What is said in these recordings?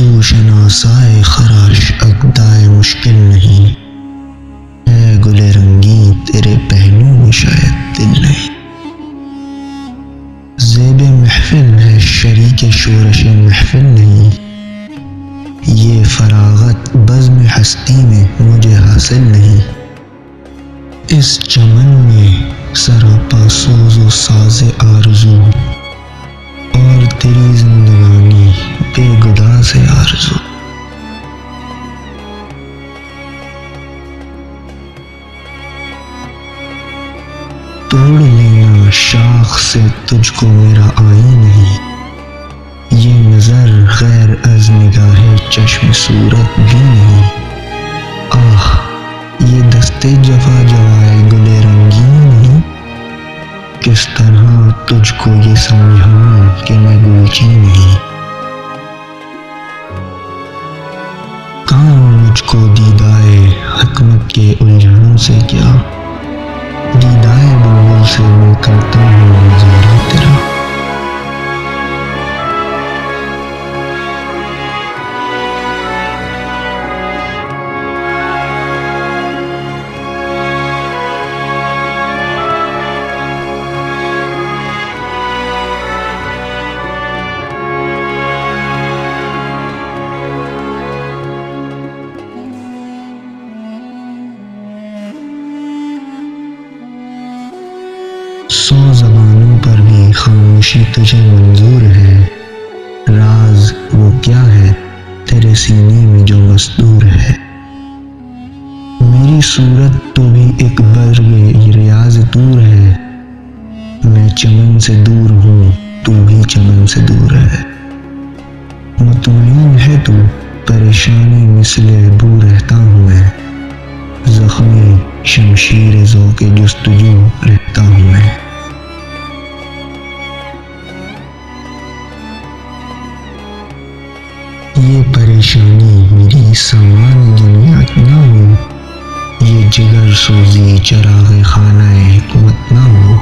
तू शनासाए खराश अक़दाए मुश्किल नहीं है, गुले रंगी तेरे पहलू में शायद दिल नहीं। ज़ेब महफिल है शरीके शोरश महफिल नहीं, ये फरागत बज़्म हस्ती में मुझे हासिल नहीं। इस चमन में सरापा सोज़ो साज़े आरज़ू और तेरी जिंदगानी बेगुदा से आरज़ू। तोड़ लेना शाख से तुझको मेरा आई नहीं, ये नज़र गैर अज़ निगाहे चश्म सूरत भी नहीं। आह ये दस्ते जफा जवाए गुले रंगीन नहीं, किस तरह तुझको ये समझाऊं कि मैं गुलची नहीं। काम मुझको दीदाए हकमत के उलझनों से क्या, दीदाए बुलबुल से मैं करता हूँ नज़ारा तेरा। सौ ज़बानों पर भी खामोशी तुझे मंजूर है, राज वो क्या है तेरे सीने में जो मस्तूर है। मेरी सूरत तो भी एक बर्ग रियाज दूर है, मैं चमन से दूर हूँ तू भी चमन से दूर है। मुतमईन है तू परेशानी मिसले बू रहता हूँ मैं, ज़ख्मी शमशीर ज़ौक़े जुस्तजू रहता हूँ मैं। ये परेशानी मेरी सामान दुनियात ना हो, ये जिगर सोजी चराग़ खानाए हिकमत ना हो,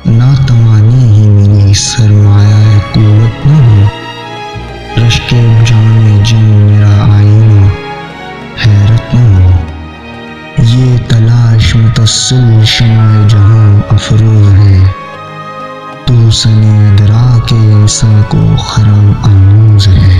ना तवानी ही मेरी सरमाया क़ुव्वत ना हो, रश्के जाने जिन मेरा आईना हैरत ना हो। ये तलाश मुतस्सिल शम्अ जहां अफ़रोज़ है, तू सने अदरा के इंसान को खराम आमोज़ है।